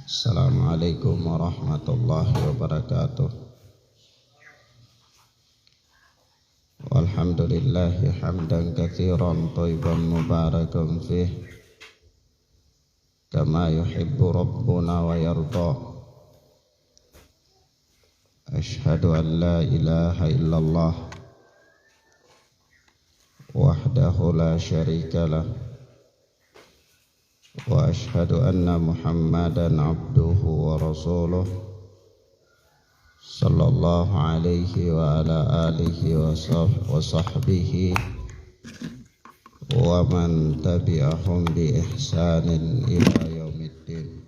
Assalamualaikum warahmatullahi wabarakatuh. Walhamdulillahi hamdan katsiran thayyiban mubarakan fih kama yuhibbu rabbuna wa yarda. Ashhadu an la ilaha illallah wahdahu la syarika lah wa ashhadu anna Muhammadan abduhu wa rasuluh sallallahu alaihi wa ala alihi wa sahbihi wa man tabi'ahum bi ihsanin ila yaumiddin.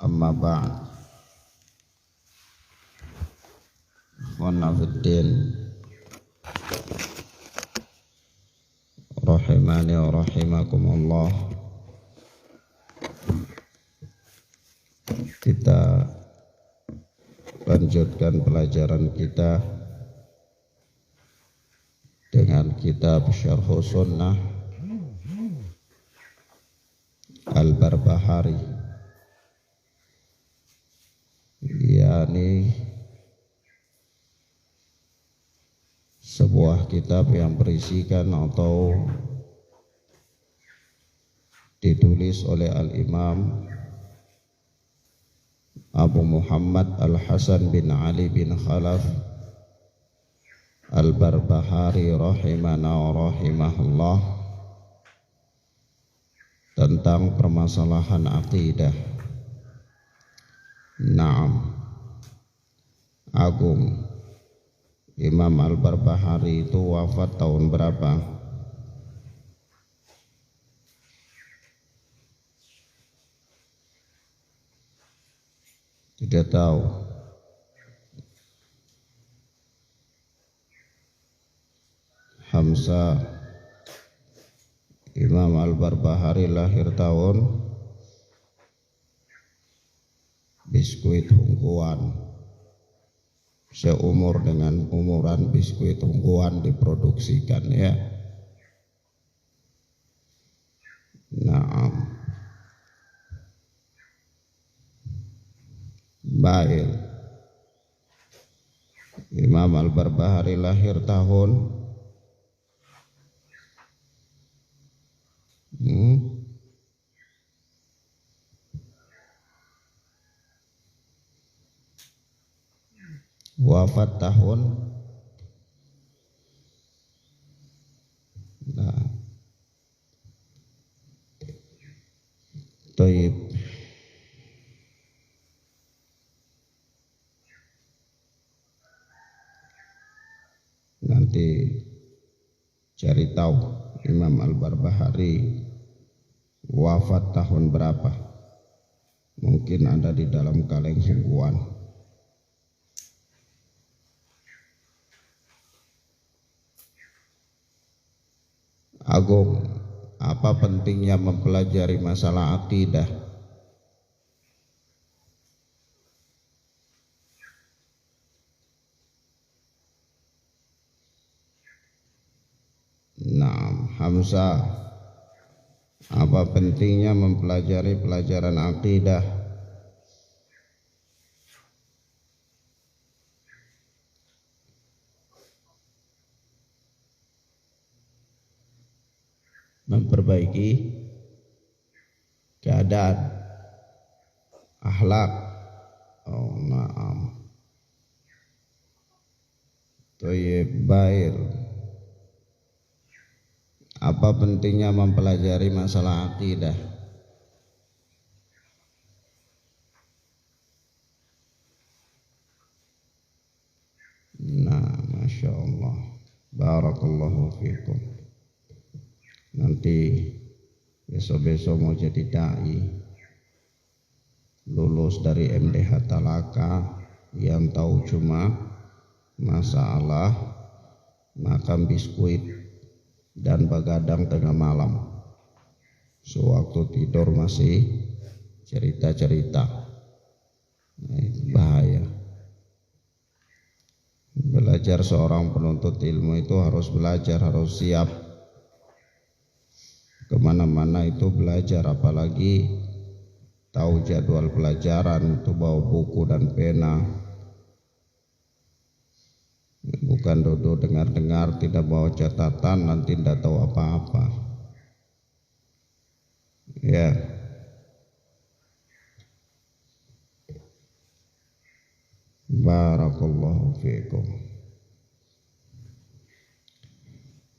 Amma ba'd. Ikhwana fiddin, rahimani wa rahimakumullah. Kita lanjutkan pelajaran kita dengan kitab Syarh Sunnah Al-Barbahari, yakni sebuah kitab yang berisikan atau ditulis oleh Al-Imam Abu Muhammad Al-Hasan bin Ali bin Khalaf Al-Barbahari rahimana wa rahimahullah, tentang permasalahan akidah. Naam, agung. Imam Al-Barbahari itu wafat tahun berapa? Tidak tahu. Hamzah. Imam Al-Barbahari lahir tahun biskuit Hungguan, seumur dengan umuran biskuit Hungguan diproduksikan, ya. Naam. Baik. Imam Al-Barbahari lahir tahun wafat tahun Thayyib. Nanti cari tahu Imam Al-Barbahari wafat tahun berapa. Mungkin ada di dalam kaleng Hungguan. Agung, apa pentingnya mempelajari masalah akidah? Nah, Hamzah, apa pentingnya mempelajari pelajaran akidah? Memperbaiki keadaan akhlak. Oh, naam. Thayyib, baik. Apa pentingnya mempelajari masalah akidah? Nah, Masya Allah, barakallahu fikum. Nanti besok-besok mau jadi da'i, lulus dari MDH Talaka, yang tahu cuma masalah makan biskuit dan begadang tengah malam, sewaktu tidur masih cerita-cerita. Bahaya. Belajar seorang penuntut ilmu itu harus belajar, harus siap. Kemana-mana itu belajar, apalagi tahu jadwal pelajaran itu bawa buku dan pena, bukan duduk dengar-dengar tidak bawa catatan, nanti tidak tahu apa-apa. Ya, barakallahu fiikum.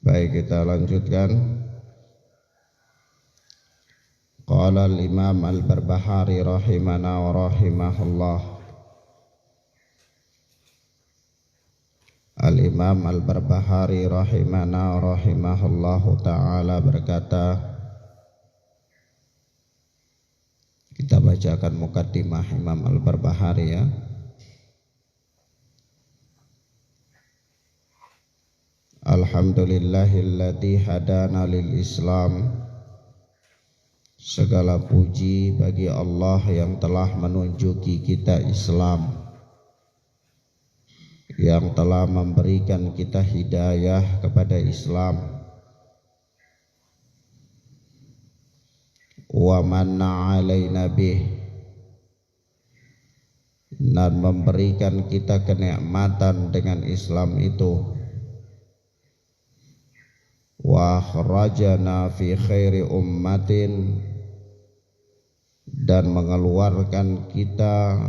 Baik, kita lanjutkan. Qala al-Imam Al-Barbahari rahimana wa rahimahullah. Al-Imam Al-Barbahari rahimana wa rahimahullahu ta'ala berkata, kita bacakan mukaddimah Imam Al-Barbahari ya. Alhamdulillahilladzi hadana lil Islam. Segala puji bagi Allah yang telah menunjuki kita Islam, yang telah memberikan kita hidayah kepada Islam. Wa manna alaina bih, dan memberikan kita kenikmatan dengan Islam itu. Wa akhrajana fi khairi ummatin, dan mengeluarkan kita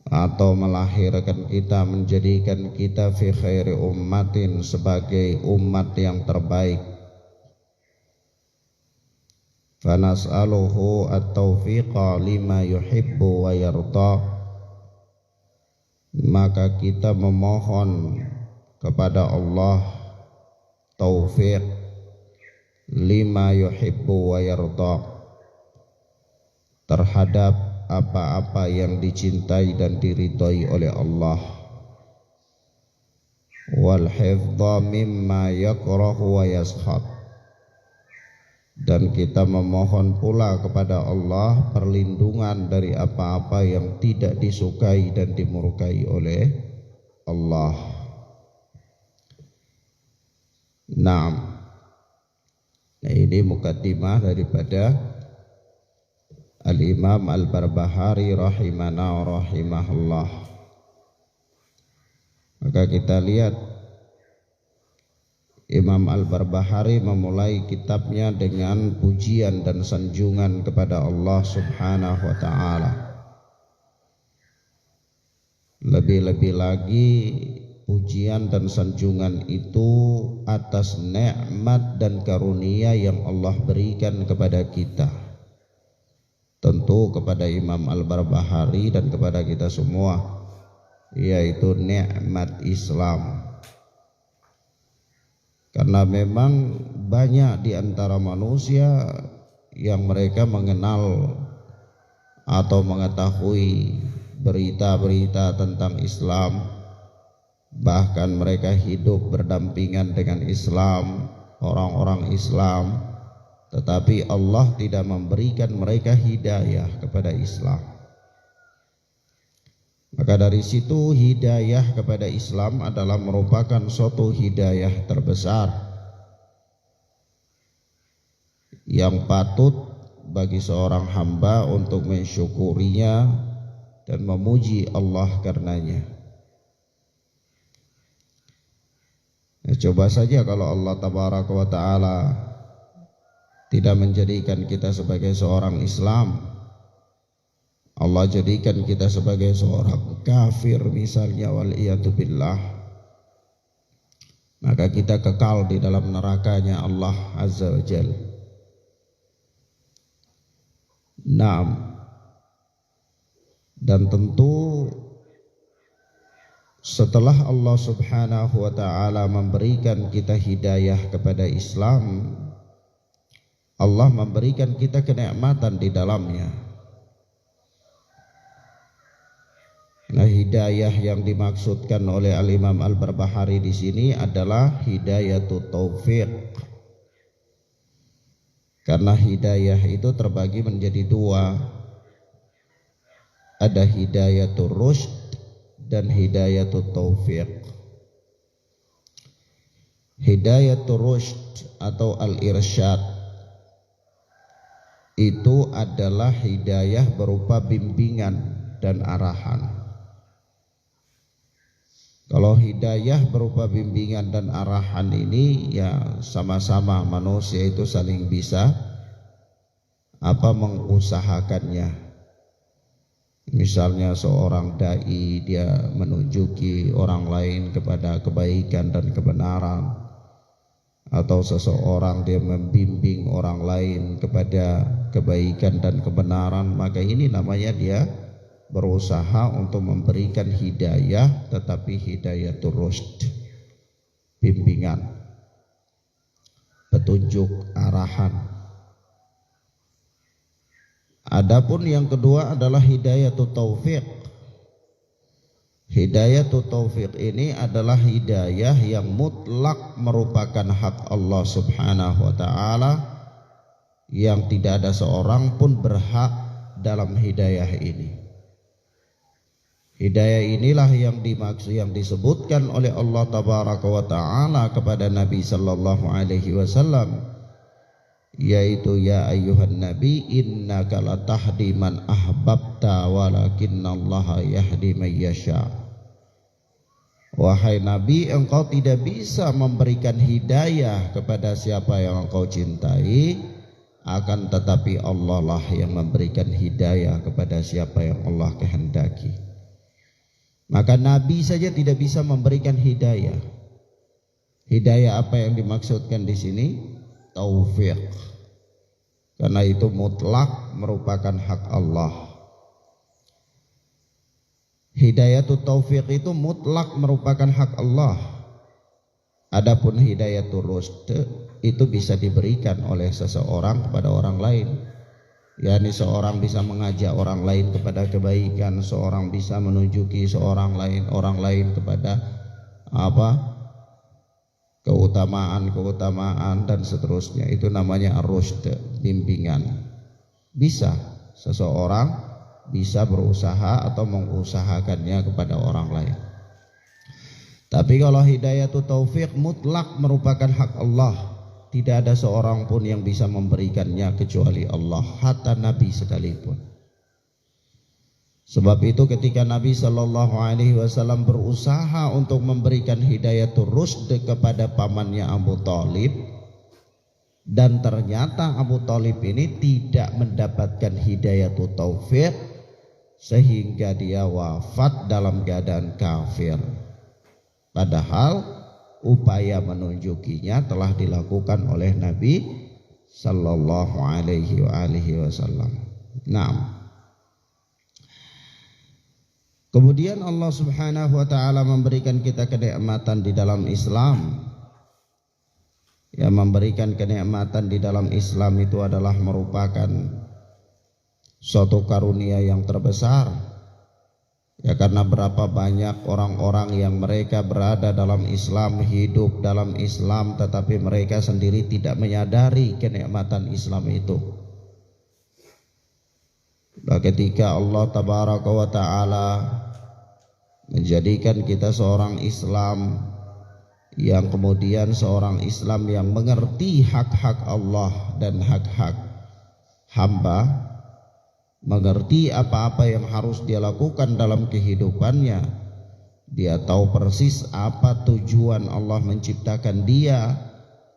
atau melahirkan kita, menjadikan kita fi khairi ummatin, sebagai umat yang terbaik. Fanas'aluhu at-taufiqa lima yuhibbu wa yarda, maka kita memohon kepada Allah taufik lima yuhibbu wa yarda, terhadap apa-apa yang dicintai dan diridhai oleh Allah. Wal hifdha mimma yakrahu wa yaskhad, dan kita memohon pula kepada Allah perlindungan dari apa-apa yang tidak disukai dan dimurkai oleh Allah. Naam. Nah, ini mukaddimah daripada Al-Imam Al-Barbahari rahimana wa rahimahullah. Maka kita lihat Imam Al-Barbahari memulai kitabnya dengan pujian dan sanjungan kepada Allah Subhanahu wa ta'ala. Lebih-lebih lagi pujian dan sanjungan itu atas nikmat dan karunia yang Allah berikan kepada kita, tentu kepada Imam Al-Barbahari dan kepada kita semua, yaitu nikmat Islam. Karena memang banyak di antara manusia yang mereka mengenal atau mengetahui berita-berita tentang Islam, bahkan mereka hidup berdampingan dengan Islam, orang-orang Islam, tetapi Allah tidak memberikan mereka hidayah kepada Islam. Maka dari situ hidayah kepada Islam adalah merupakan suatu hidayah terbesar yang patut bagi seorang hamba untuk mensyukurinya dan memuji Allah karenanya. Nah, coba saja kalau Allah Tabaraka wa Ta'ala tidak menjadikan kita sebagai seorang Islam, Allah jadikan kita sebagai seorang kafir misalnya, wal'iyadu billah, maka kita kekal di dalam nerakanya Allah Azza wa Jal. Naam. Dan tentu setelah Allah Subhanahu wa ta'ala memberikan kita hidayah kepada Islam, Allah memberikan kita kenikmatan di dalamnya. Nah, hidayah yang dimaksudkan oleh Al-Imam Al-Barbahari di sini adalah hidayatut taufiq. Karena hidayah itu terbagi menjadi dua. Ada hidayatul rusyd dan hidayatul taufiq. Hidayatul rusyd atau al-irsyad itu adalah hidayah berupa bimbingan dan arahan. Kalau hidayah berupa bimbingan dan arahan ini ya sama-sama manusia itu saling bisa mengusahakannya. Misalnya seorang dai dia menunjuki orang lain kepada kebaikan dan kebenaran, atau seseorang dia membimbing orang lain kepada kebaikan dan kebenaran, maka ini namanya dia berusaha untuk memberikan hidayah, tetapi hidayatul rusyd, bimbingan, petunjuk, arahan. Adapun yang kedua adalah hidayatul taufiq. Hidayatul taufiq ini adalah hidayah yang mutlak merupakan hak Allah Subhanahu wa taala, yang tidak ada seorang pun berhak dalam hidayah ini. Hidayah inilah yang dimaksud, yang disebutkan oleh Allah Tabaraka wa taala kepada Nabi sallallahu alaihi wasallam, yaitu ya ayyuhan nabi innaka latahdi man ahbabta walakinallaha yahdi man yasha. Wahai Nabi, engkau tidak bisa memberikan hidayah kepada siapa yang engkau cintai, akan tetapi Allah lah yang memberikan hidayah kepada siapa yang Allah kehendaki. Maka Nabi saja tidak bisa memberikan hidayah. Hidayah apa yang dimaksudkan di sini? Taufiq. Karena itu mutlak merupakan hak Allah. Hidayatul taufiq itu mutlak merupakan hak Allah. Adapun hidayatul rusyd itu bisa diberikan oleh seseorang kepada orang lain. yakni seorang bisa mengajak orang lain kepada kebaikan, seorang bisa menunjuki orang lain kepada keutamaan dan seterusnya. Itu namanya ar-rusyd, bimbingan. Bisa seseorang bisa berusaha atau mengusahakannya kepada orang lain. Tapi kalau hidayatul taufiq mutlak merupakan hak Allah. Tidak ada seorang pun yang bisa memberikannya kecuali Allah, hatta Nabi sekalipun. Sebab itu ketika Nabi Shallallahu Alaihi Wasallam berusaha untuk memberikan hidayatul rusyd kepada pamannya Abu Thalib, dan ternyata Abu Thalib ini tidak mendapatkan hidayatul taufiq, sehingga dia wafat dalam keadaan kafir. Padahal upaya menunjukinya telah dilakukan oleh Nabi Sallallahu Alaihi Wasallam. Nah, kemudian Allah Subhanahu Wa Taala memberikan kita kenikmatan di dalam Islam. Ya, memberikan kenikmatan di dalam Islam itu adalah merupakan suatu karunia yang terbesar. Ya, karena berapa banyak orang-orang yang mereka berada dalam Islam, hidup dalam Islam, tetapi mereka sendiri tidak menyadari kenikmatan Islam itu. Nah, ketika Allah Tabaraka wa Ta'ala menjadikan kita seorang Islam, yang kemudian seorang Islam yang mengerti hak-hak Allah dan hak-hak hamba, mengerti apa-apa yang harus dia lakukan dalam kehidupannya, dia tahu persis apa tujuan Allah menciptakan dia,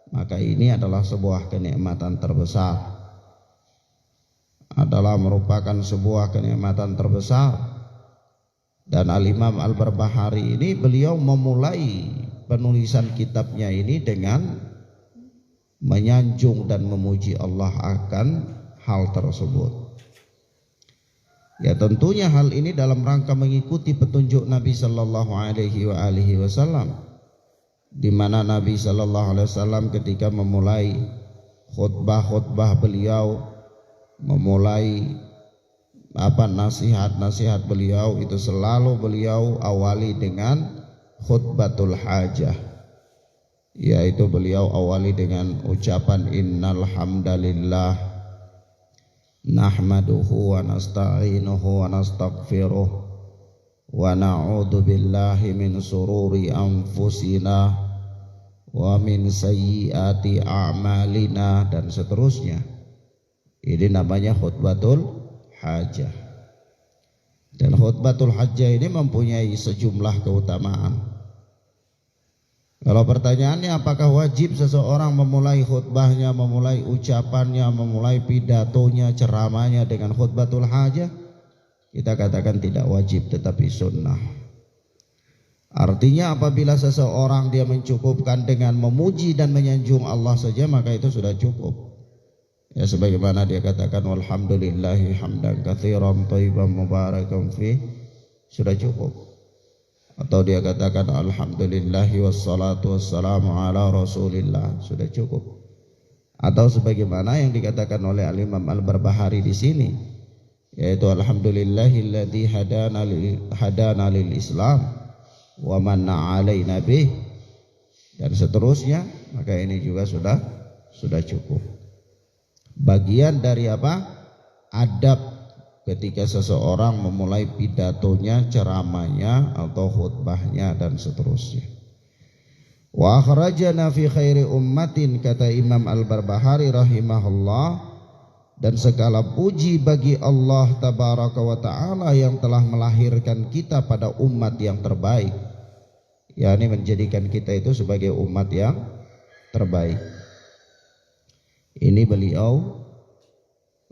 maka ini adalah sebuah kenikmatan terbesar, adalah merupakan sebuah kenikmatan terbesar. Dan Al-Imam Al-Barbahari ini beliau memulai penulisan kitabnya ini dengan menyanjung dan memuji Allah akan hal tersebut. Ya, tentunya hal ini dalam rangka mengikuti petunjuk Nabi Sallallahu Alaihi Wasallam, di mana Nabi Sallallahu Alaihi Wasallam ketika memulai khutbah beliau, memulai nasihat beliau itu selalu beliau awali dengan khutbatul hajah, yaitu beliau awali dengan ucapan innal hamdalillah nahmaduhu wa nasta'inuhu wa nastaghfiruh wa na'udzu billahi min sururi anfusina wa min sayyiati a'malina, dan seterusnya. Ini namanya khutbatul hajah. Dan khutbatul hajah ini mempunyai sejumlah keutamaan. Kalau pertanyaannya apakah wajib seseorang memulai khutbahnya, memulai ucapannya, memulai pidatonya, ceramahnya dengan khutbatul hajah? Kita katakan tidak wajib, tetapi sunnah. Artinya apabila seseorang dia mencukupkan dengan memuji dan menyanjung Allah saja, maka itu sudah cukup. Ya, sebagaimana dia katakan walhamdulillahi hamdan katsiran thayyiban mubarakan fi, sudah cukup. Atau dia katakan alhamdulillahi wassalatu wassalamu ala rasulillah, sudah cukup. Atau sebagaimana yang dikatakan oleh Al-Imam Al-Barbahari di sini, yaitu alhamdulillahilladzi hadana lil Islam wa manna alaina bih, dan seterusnya. Maka ini juga sudah cukup. Bagian dari apa? Adab ketika seseorang memulai pidatonya, ceramahnya atau khutbahnya dan seterusnya. Wa akhrajana fi khairi ummatin, kata Imam Al-Barbahari rahimahullah, dan segala puji bagi Allah tabaraka wa ta'ala yang telah melahirkan kita pada umat yang terbaik, yakni menjadikan kita itu sebagai umat yang terbaik. Ini beliau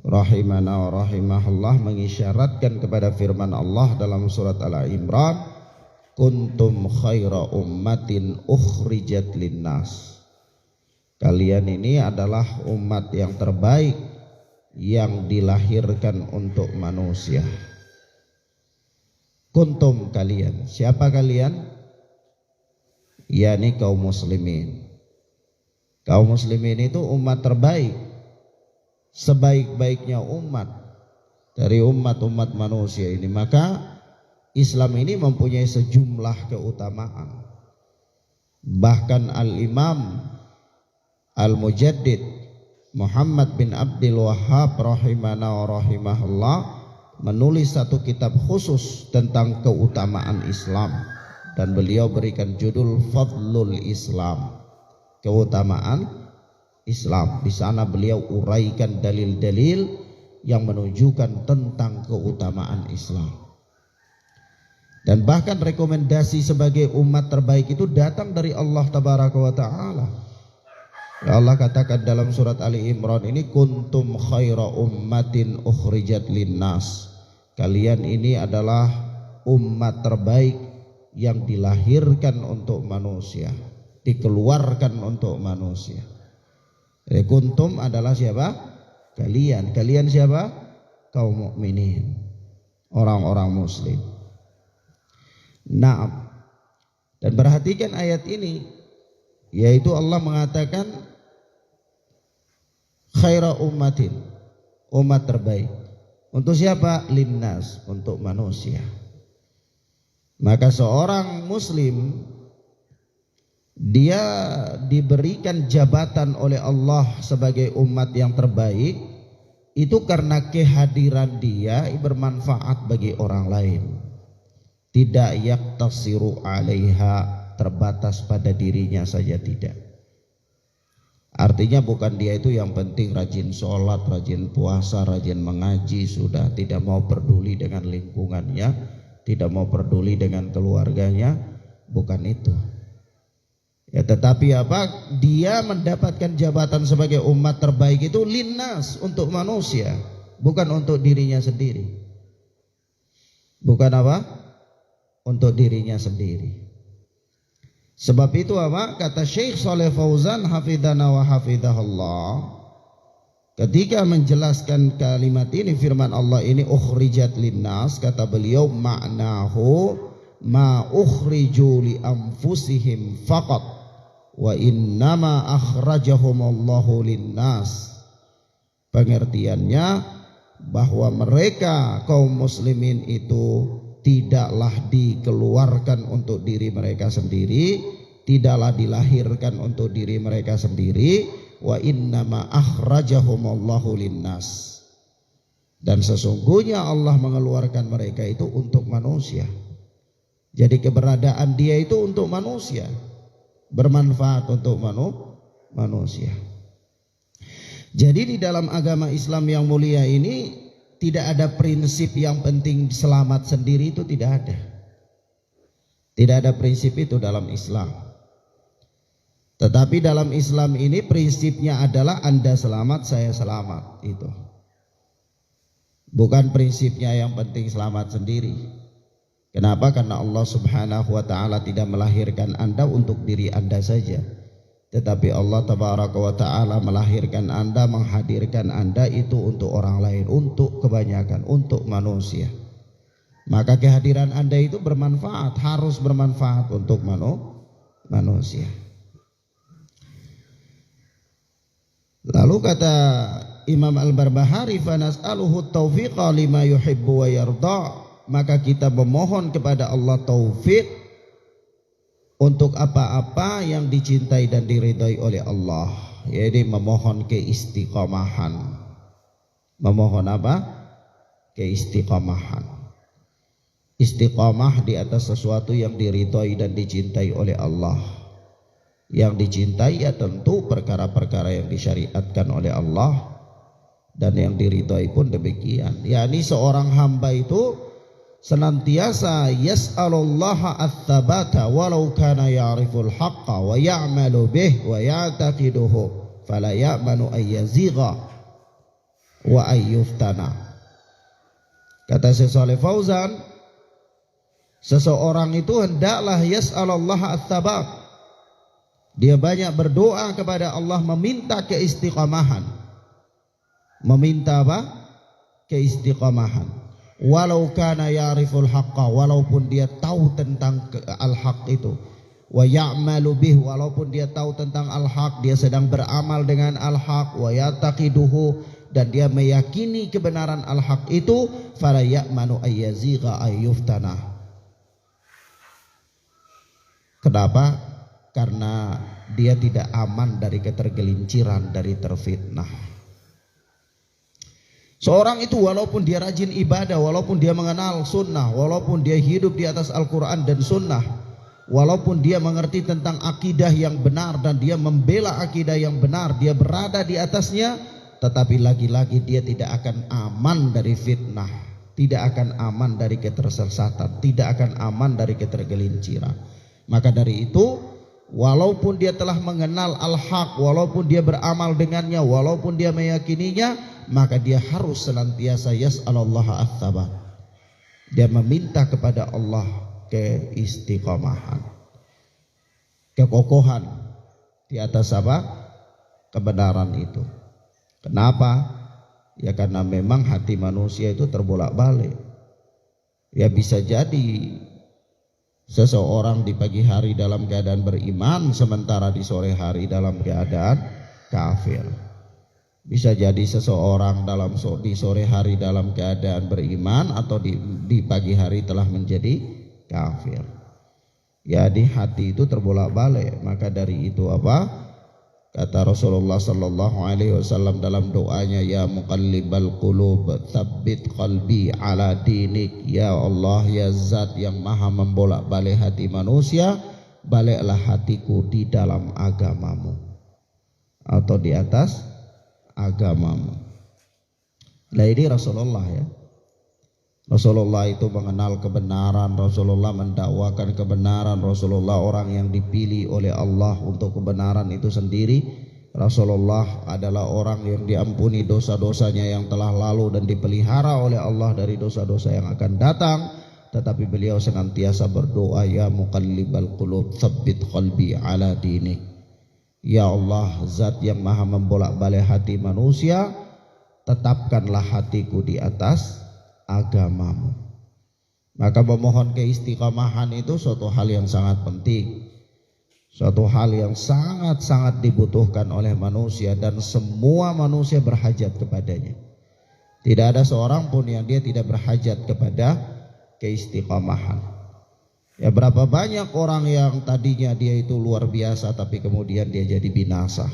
rahimana wa rahimahullah mengisyaratkan kepada firman Allah dalam surat Al-Imran, kuntum khaira ummatin ukhrijat linnas. Kalian ini adalah umat yang terbaik yang dilahirkan untuk manusia. Kuntum, kalian. Siapa kalian? yakni kaum muslimin. Kaum muslimin itu umat terbaik, sebaik-baiknya umat dari umat-umat manusia ini. Maka Islam ini mempunyai sejumlah keutamaan. Bahkan Al-Imam Al-Mujaddid Muhammad bin Abdul Wahhab rahimana wa rahimahullah menulis satu kitab khusus tentang keutamaan Islam, dan beliau berikan judul Fadlul Islam, keutamaan Islam. Di sana beliau uraikan dalil-dalil yang menunjukkan tentang keutamaan Islam. Dan bahkan rekomendasi sebagai umat terbaik itu datang dari Allah tabaraka wa ta'ala. Ya Allah katakan dalam surat Ali Imran ini, kuntum khaira ummatin ukhrijat linnas. Kalian ini adalah umat terbaik yang dilahirkan untuk manusia, dikeluarkan untuk manusia. Jadi kuntum adalah siapa? Kalian. Kalian siapa? Kaum mukminin, orang-orang muslim. Naam. Dan perhatikan ayat ini, yaitu Allah mengatakan khaira ummatin, umat terbaik. Untuk siapa? Linnas, untuk manusia. Maka seorang muslim dia diberikan jabatan oleh Allah sebagai umat yang terbaik itu karena kehadiran dia bermanfaat bagi orang lain. Tidak yaktasiru alaiha, terbatas pada dirinya saja, tidak. Artinya bukan dia itu yang penting rajin sholat, rajin puasa, rajin mengaji, sudah tidak mau peduli dengan lingkungannya, tidak mau peduli dengan keluarganya, bukan itu. Ya, tetapi apa? Dia mendapatkan jabatan sebagai umat terbaik itu linnas, untuk manusia, bukan untuk dirinya sendiri. Bukan apa? Untuk dirinya sendiri. Sebab itu apa? Kata Syekh Shalih Fauzan hafidhana wa hafidhahullah, ketika menjelaskan kalimat ini, firman Allah ini ukhrijat linnas, kata beliau maknahu ma ukhriju li anfusihim faqat wa innama akhrajahumullahu linnas. Pengertiannya bahwa mereka kaum muslimin itu tidaklah dikeluarkan untuk diri mereka sendiri, tidaklah dilahirkan untuk diri mereka sendiri, wa innama akhrajahumullahu linnas, dan sesungguhnya Allah mengeluarkan mereka itu untuk manusia. Jadi keberadaan dia itu untuk manusia, bermanfaat untuk manusia. Jadi di dalam agama Islam yang mulia ini tidak ada prinsip yang penting selamat sendiri, itu tidak ada. Tidak ada prinsip itu dalam Islam. Tetapi dalam Islam ini prinsipnya adalah Anda selamat, saya selamat. Itu bukan prinsipnya yang penting selamat sendiri. Kenapa? Karena Allah Subhanahu wa ta'ala tidak melahirkan Anda untuk diri Anda saja, tetapi Allah Tabaraka wa ta'ala melahirkan Anda, menghadirkan Anda itu untuk orang lain, untuk kebanyakan, untuk manusia. Maka kehadiran Anda itu bermanfaat, harus bermanfaat untuk manusia. Lalu kata Imam Al-Barbahari, fanas'aluhu taufiqa lima yuhibbu wa yarda, maka kita memohon kepada Allah taufik untuk apa-apa yang dicintai dan diridhai oleh Allah. Jadi memohon keistiqomahan. Memohon apa? Keistiqomahan. Istiqomah di atas sesuatu yang diridhai dan dicintai oleh Allah. Yang dicintai ya tentu perkara-perkara yang disyariatkan oleh Allah, dan yang diridhai pun demikian. Yani seorang hamba itu senantiasa yas'alullaha ats-tsabata walau kana ya'riful haqqa wa ya'malu bih wa ya'taqiduhu fala ya'manu ayyazigha wa ayyuftana. Kata Syekh Shalih Fauzan, seseorang itu hendaklah yas'alullaha ats-tsabat, dia banyak berdoa kepada Allah, meminta keistiqomahan. Meminta apa? Keistiqomahan. Walau kana ya'riful haqqa, walaupun dia tahu tentang al-haq itu, wa ya'malu bih, walaupun dia tahu tentang al-haq, dia sedang beramal dengan al-haq, wa yataqiduhu, dan dia meyakini kebenaran al-haq itu, fala ya'manu ayyazigha ayyuftana. Kenapa? Karena dia tidak aman dari ketergelinciran, dari terfitnah. Seorang itu walaupun dia rajin ibadah, walaupun dia mengenal sunnah, walaupun dia hidup di atas Al-Quran dan sunnah, walaupun dia mengerti tentang akidah yang benar dan dia membela akidah yang benar, dia berada di atasnya, tetapi lagi-lagi dia tidak akan aman dari fitnah, tidak akan aman dari ketersesatan, tidak akan aman dari ketergelinciran. Maka dari itu, walaupun dia telah mengenal al-haq, walaupun dia beramal dengannya, walaupun dia meyakininya, maka dia harus senantiasa yas'alullaha ats-tsabat. Dia meminta kepada Allah keistiqomahan, kekokohan di atas apa? Kebenaran itu. Kenapa? Ya karena memang hati manusia itu terbolak-balik. Ya bisa jadi seseorang di pagi hari dalam keadaan beriman, sementara di sore hari dalam keadaan kafir. Bisa jadi seseorang di sore hari dalam keadaan beriman, atau di pagi hari telah menjadi kafir. Ya di hati itu terbolak-balik. Maka dari itu apa? Kata Rasulullah sallallahu alaihi wasallam dalam doanya, ya muqallibal qulub tsabbit qalbi ala dinik. Ya Allah, ya Zat yang maha membolak-balik hati manusia, baliklah hatiku di dalam agamamu, atau di atas agamamu. Nah ini Rasulullah ya. Rasulullah itu mengenal kebenaran, Rasulullah mendakwakan kebenaran, Rasulullah orang yang dipilih oleh Allah untuk kebenaran itu sendiri. Rasulullah adalah orang yang diampuni dosa-dosanya yang telah lalu dan dipelihara oleh Allah dari dosa-dosa yang akan datang. Tetapi beliau senantiasa berdoa, ya muqallibal qulub tsabbit qalbi ala dinik. Ya Allah, Zat yang maha membolak-balik hati manusia, tetapkanlah hatiku di atas agamamu. Maka memohon keistiqomahan itu suatu hal yang sangat penting, suatu hal yang sangat-sangat dibutuhkan oleh manusia, dan semua manusia berhajat kepadanya. Tidak ada seorang pun yang dia tidak berhajat kepada keistiqomahan. Ya berapa banyak orang yang tadinya dia itu luar biasa, tapi kemudian dia jadi binasa.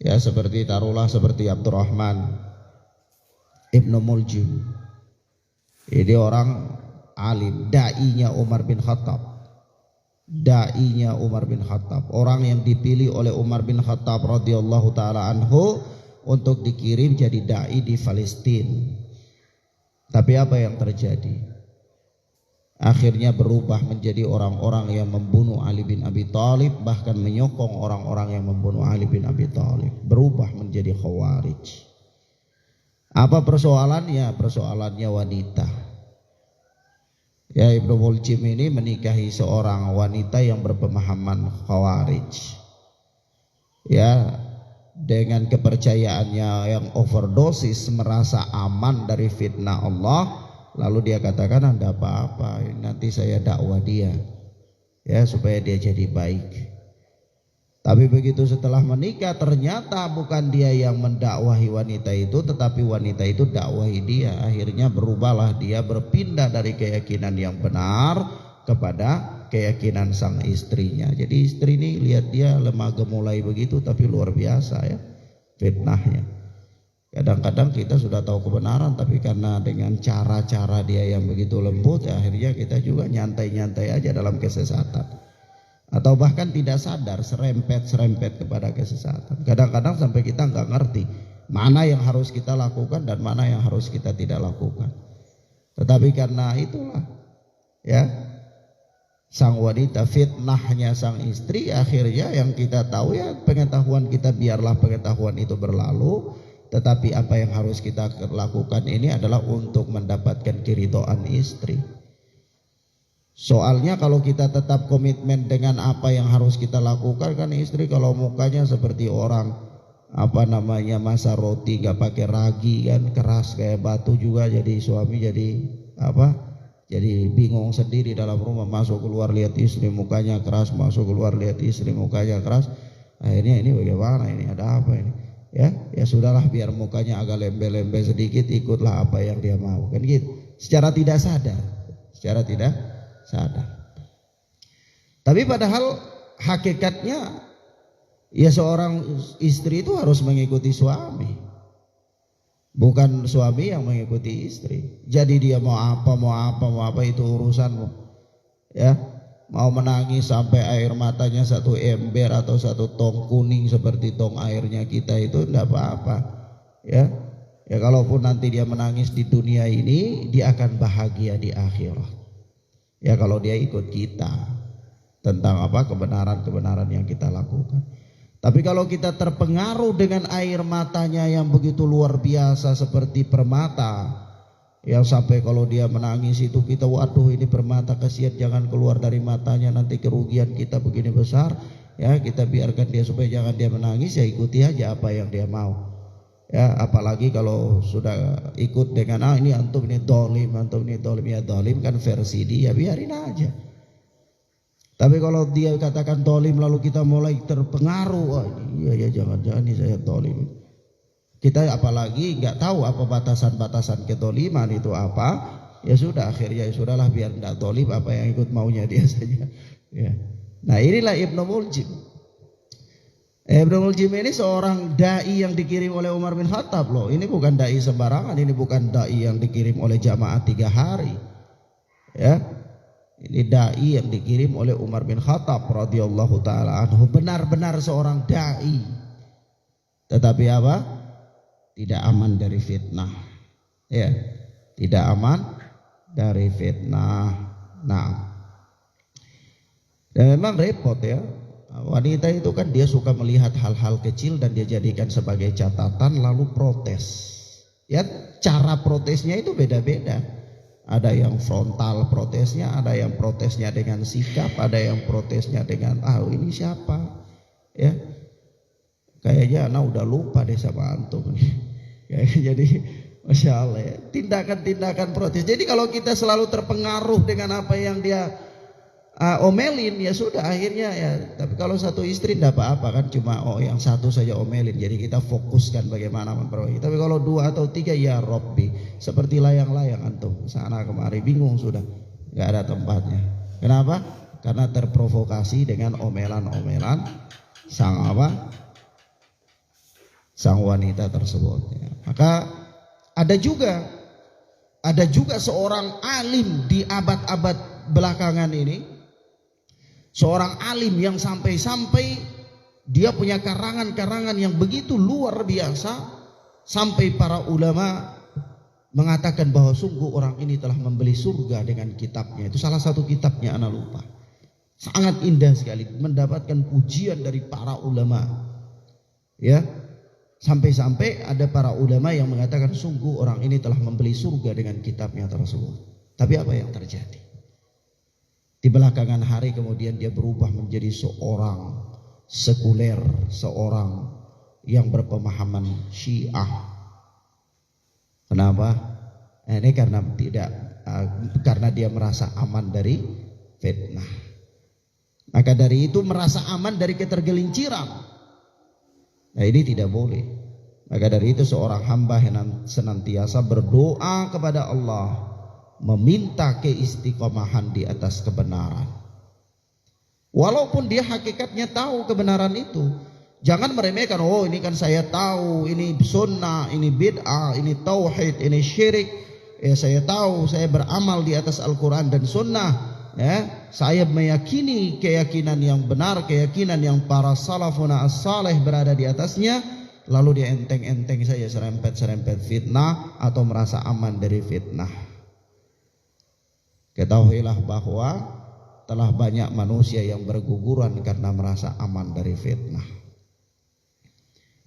Ya seperti taruhlah seperti Abdurrahman Ibnu Muljim. Ini orang alim, da'inya Umar bin Khattab. Dai-nya Umar bin Khattab, orang yang dipilih oleh Umar bin Khattab radhiyallahu taala anhu untuk dikirim jadi dai di Palestina. Tapi apa yang terjadi? Akhirnya berubah menjadi orang-orang yang membunuh Ali bin Abi Thalib, bahkan menyokong orang-orang yang membunuh Ali bin Abi Thalib, berubah menjadi Khawarij. Apa persoalannya? Persoalannya wanita. Ya, Ibnu Muljim ini menikahi seorang wanita yang berpemahaman Khawarij. Ya, dengan kepercayaannya yang overdosis, merasa aman dari fitnah Allah, lalu dia katakan, "Anda apa-apa, nanti saya dakwah dia, ya supaya dia jadi baik." Tapi begitu setelah menikah, ternyata bukan dia yang mendakwahi wanita itu, tetapi wanita itu dakwahi dia. Akhirnya berubahlah dia, berpindah dari keyakinan yang benar kepada keyakinan sang istrinya. Jadi istri ini lihat dia lemah gemulai begitu, tapi luar biasa ya fitnahnya. Kadang-kadang kita sudah tahu kebenaran, tapi karena dengan cara-cara dia yang begitu lembut, ya akhirnya kita juga nyantai-nyantai aja dalam kesesatan. Atau bahkan tidak sadar, serempet-serempet kepada kesesatan. Kadang-kadang sampai kita nggak ngerti mana yang harus kita lakukan dan mana yang harus kita tidak lakukan. Tetapi karena itulah ya, sang wanita, fitnahnya sang istri, akhirnya yang kita tahu ya pengetahuan kita, biarlah pengetahuan itu berlalu. Tetapi apa yang harus kita lakukan ini adalah untuk mendapatkan keridhaan istri. Soalnya kalau kita tetap komitmen dengan apa yang harus kita lakukan, kan istri kalau mukanya seperti orang masa roti nggak pakai ragi kan, keras kayak batu juga, jadi suami jadi bingung sendiri dalam rumah, masuk keluar lihat istri mukanya keras, masuk keluar lihat istri mukanya keras. Akhirnya ini bagaimana, ini ada apa ini? Ya sudahlah, biar mukanya agak lembe-lembe sedikit, ikutlah apa yang dia mau, kan gitu. Secara tidak sadar. Tapi padahal hakikatnya ya seorang istri itu harus mengikuti suami, bukan suami yang mengikuti istri. Jadi dia mau apa itu urusanmu. Ya, mau menangis sampai air matanya satu ember atau satu tong kuning seperti tong airnya kita, itu tidak apa-apa. Ya kalaupun nanti dia menangis di dunia ini, dia akan bahagia di akhirat. Ya kalau dia ikut kita tentang kebenaran-kebenaran yang kita lakukan. Tapi kalau kita terpengaruh dengan air matanya yang begitu luar biasa seperti permata, yang sampai kalau dia menangis itu kita, waduh ini permata, kasihan, jangan keluar dari matanya, nanti kerugian kita begini besar. Ya kita biarkan dia supaya jangan dia menangis, ya ikuti aja apa yang dia mau. Ya apalagi kalau sudah ikut dengan ini antum ini dolim, ya dolim kan versi dia, biarin aja. Tapi kalau dia katakan dolim lalu kita mulai terpengaruh, iya jangan-jangan ini saya dolim. Kita apalagi nggak tahu apa batasan-batasan kedoliman itu apa, ya sudah akhirnya ya sudahlah, biar nggak dolim, apa yang ikut maunya dia saja. Ya. Nah inilah Ibnu Muljim. Ibnu Muljim ini seorang dai yang dikirim oleh Umar bin Khattab loh. Ini bukan dai sembarangan, ini bukan dai yang dikirim oleh jamaah 3 hari. Ya. Ini dai yang dikirim oleh Umar bin Khattab radhiyallahu taala anhu, benar-benar seorang dai. Tetapi apa? Tidak aman dari fitnah. Ya, tidak aman dari fitnah. Nah. Dan memang repot ya. Wanita itu kan dia suka melihat hal-hal kecil dan dia jadikan sebagai catatan lalu protes. Ya, cara protesnya itu beda-beda. Ada yang frontal protesnya, ada yang protesnya dengan sikap, ada yang protesnya dengan ini siapa? Ya. Kayaknya anak udah lupa deh sama antum. Jadi Masya Allah ya, tindakan-tindakan protes. Jadi kalau kita selalu terpengaruh dengan apa yang dia omelin, ya sudah akhirnya ya. Tapi kalau satu istri tidak apa-apa kan, cuma yang satu saja omelin, jadi kita fokuskan bagaimana memperbaiki. Tapi kalau 2 atau 3, ya Robbi, seperti layang-layang antum sana kemari, bingung sudah, nggak ada tempatnya. Kenapa? Karena terprovokasi dengan omelan-omelan sang wanita tersebut. Ya. Maka ada juga seorang alim di abad-abad belakangan ini. Seorang alim yang sampai-sampai dia punya karangan-karangan yang begitu luar biasa, sampai para ulama mengatakan bahwa sungguh orang ini telah membeli surga dengan kitabnya. Itu salah satu kitabnya, anak lupa. Sangat indah sekali, mendapatkan pujian dari para ulama. Ya, sampai-sampai ada para ulama yang mengatakan sungguh orang ini telah membeli surga dengan kitabnya tersebut. Tapi apa yang terjadi? Di belakangan hari kemudian dia berubah menjadi seorang sekuler, seorang yang berpemahaman Syiah. Kenapa? Ini karena dia merasa aman dari fitnah. Maka dari itu merasa aman dari ketergelinciran. Nah, ini tidak boleh. Maka dari itu seorang hamba yang senantiasa berdoa kepada Allah, meminta keistiqomahan di atas kebenaran. Walaupun dia hakikatnya tahu kebenaran itu, jangan meremehkan. Oh, ini kan saya tahu, ini sunnah, ini bid'ah, ini tauhid, ini syirik. Ya, saya tahu, saya beramal di atas Al-Quran dan sunnah. Ya, saya meyakini keyakinan yang benar, keyakinan yang para salafuna as-saleh berada di atasnya. Lalu dia enteng-enteng saja serempet-serempet fitnah atau merasa aman dari fitnah. Ketahuilah bahwa telah banyak manusia yang berguguran karena merasa aman dari fitnah.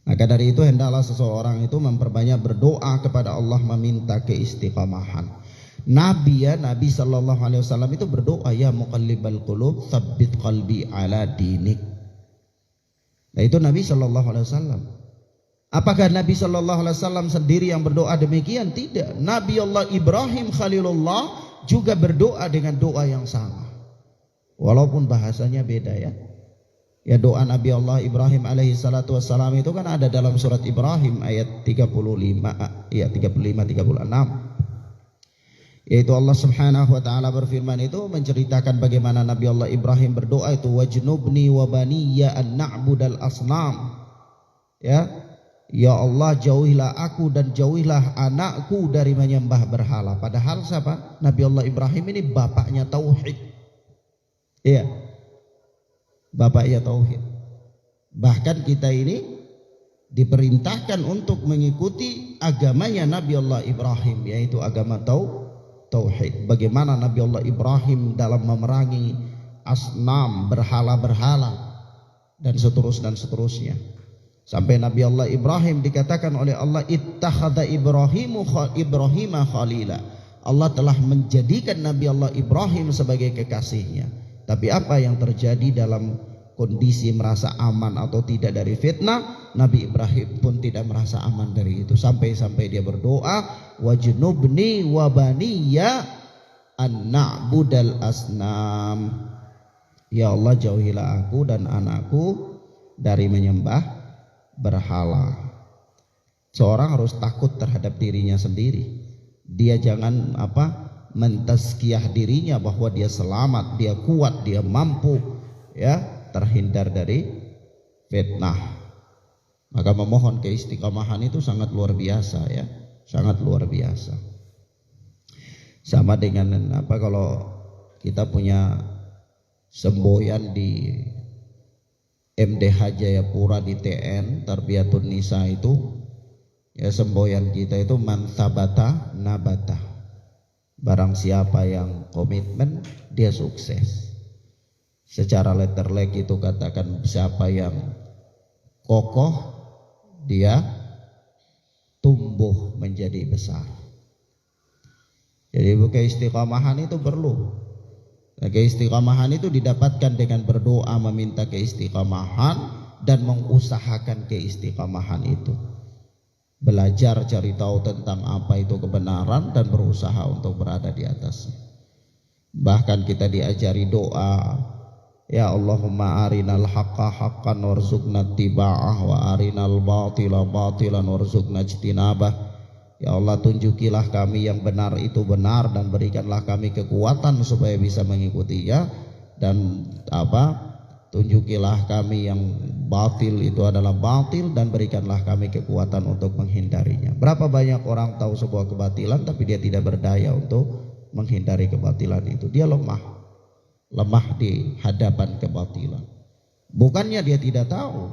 Maka dari itu hendaklah seseorang itu memperbanyak berdoa kepada Allah, meminta keistiqomahan. Nabi Sallallahu Alaihi Wasallam itu berdoa, ya muqallibal qulub tsabbit qalbi ala dinik. Nah, itu Nabi Sallallahu Alaihi Wasallam. Apakah Nabi Sallallahu Alaihi Wasallam sendiri yang berdoa demikian? Tidak. Nabi Allah Ibrahim Khalilullah juga berdoa dengan doa yang sama, walaupun bahasanya beda ya. Ya, doa Nabi Allah Ibrahim alaihi salatu wassalam itu kan ada dalam surat Ibrahim ayat 35 36. Yaitu Allah Subhanahu wa taala berfirman itu menceritakan bagaimana Nabi Allah Ibrahim berdoa itu, wajnubni wa baniya an na'budal asnam. Ya Allah, jauhilah aku dan jauhilah anakku dari menyembah berhala. Padahal siapa? Nabi Allah Ibrahim ini bapaknya tauhid. Iya, bapaknya tauhid. Bahkan kita ini diperintahkan untuk mengikuti agamanya Nabi Allah Ibrahim, yaitu agama tauhid. Bagaimana Nabi Allah Ibrahim dalam memerangi asnam, berhala-berhala dan seterusnya. Sampai Nabi Allah Ibrahim dikatakan oleh Allah, ittakhadha Ibrahima khalila. Allah telah menjadikan Nabi Allah Ibrahim sebagai kekasihnya. Tapi apa yang terjadi dalam kondisi merasa aman atau tidak dari fitnah, Nabi Ibrahim pun tidak merasa aman dari itu. Sampai-sampai dia berdoa, wajnubni wa baniya an na'budal asnam. Ya Allah, jauhilah aku dan anakku dari menyembah berhala. Seorang harus takut terhadap dirinya sendiri. Dia jangan mentazkiyah dirinya bahwa dia selamat, dia kuat, dia mampu ya terhindar dari fitnah. Maka memohon keistiqomahan itu sangat luar biasa ya, sangat luar biasa. Sama dengan kalau kita punya semboyan di MDH Jayapura di TN Tarbiyatun Nisa itu ya, semboyan kita itu man sabata nabata. Barang siapa yang komitmen dia sukses. Secara letterlek itu katakan siapa yang kokoh dia tumbuh menjadi besar. Jadi keistiqomahan itu perlu. Nah, keistiqomahan itu didapatkan dengan berdoa, meminta keistiqomahan dan mengusahakan keistiqomahan itu. Belajar cari tahu tentang apa itu kebenaran dan berusaha untuk berada di atasnya. Bahkan kita diajari doa, ya Allahumma arinal haqqa haqqan warzuqna ittiba'ah wa arinal batila batilan warzuqna ijtinabah. Ya Allah, tunjukilah kami yang benar itu benar dan berikanlah kami kekuatan supaya bisa mengikutinya, dan tunjukilah kami yang batil itu adalah batil dan berikanlah kami kekuatan untuk menghindarinya. Berapa banyak orang tahu sebuah kebatilan tapi dia tidak berdaya untuk menghindari kebatilan itu. Dia lemah. lemah di hadapan kebatilan. Bukannya dia tidak tahu,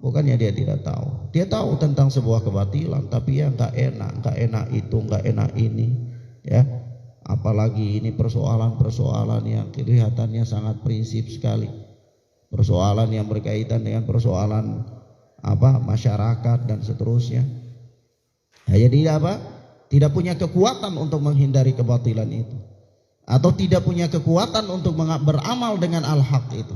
bukannya dia tidak tahu. Dia tahu tentang sebuah kebatilan, tapi ya nggak enak itu, nggak enak ini, ya. Apalagi ini persoalan-persoalan yang kelihatannya sangat prinsip sekali, persoalan yang berkaitan dengan persoalan masyarakat dan seterusnya. Nah, jadi tidak punya kekuatan untuk menghindari kebatilan itu, atau tidak punya kekuatan untuk beramal dengan al-haq itu.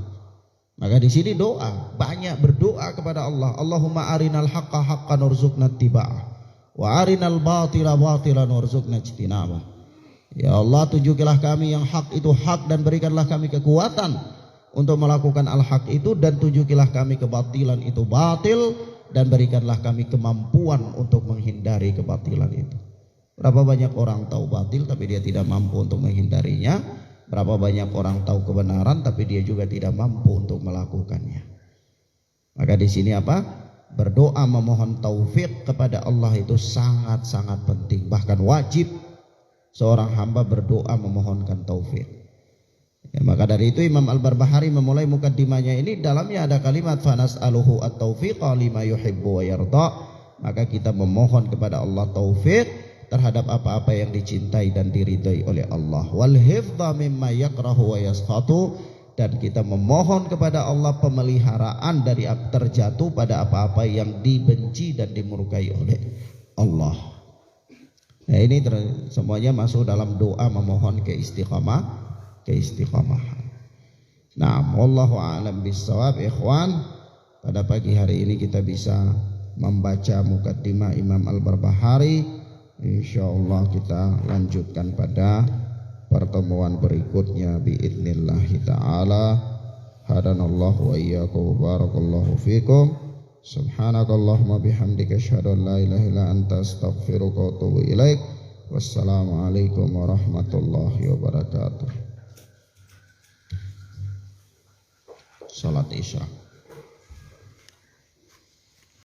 Maka di sini doa, banyak berdoa kepada Allah. Allahumma arinal haqqa haqqan warzuqna ittiba'ah wa arinal batila batilan warzuqna ijtinabah. Ya Allah, tunjukilah kami yang hak itu hak dan berikanlah kami kekuatan untuk melakukan al-haq itu, dan tunjukilah kami kebatilan itu batil dan berikanlah kami kemampuan untuk menghindari kebatilan itu. Berapa banyak orang tahu batil tapi dia tidak mampu untuk menghindarinya. Berapa banyak orang tahu kebenaran tapi dia juga tidak mampu untuk melakukannya. Maka di sini berdoa memohon taufik kepada Allah itu sangat-sangat penting, bahkan wajib seorang hamba berdoa memohonkan taufik. Ya, maka dari itu Imam Al-Barbahari memulai mukaddimahnya ini, dalamnya ada kalimat fanas'aluhu at-taufiqa lima yuhibbu wa yarda. Maka kita memohon kepada Allah taufik terhadap apa-apa yang dicintai dan diridai oleh Allah. Wal hifdha mimma yakrahu wa yaskhatu, dan kita memohon kepada Allah pemeliharaan dari terjatuh pada apa-apa yang dibenci dan dimurkai oleh Allah. Nah, ini semuanya masuk dalam doa memohon keistiqamahan. Nah, wallahu a'lam bissawab. Ikhwan, pada pagi hari ini kita bisa membaca mukaddimah Imam Al-Barbahari. Insyaallah kita lanjutkan pada pertemuan berikutnya biidznillah taala. Hadanallahu wa iyyakum wa barakallahu fikum. Subhanakallahumma bihamdika asyhadu an la ilaha illa anta astaghfiruka wa atubu ilaik. Wassalamualaikum warahmatullahi wabarakatuh. Salat Isya.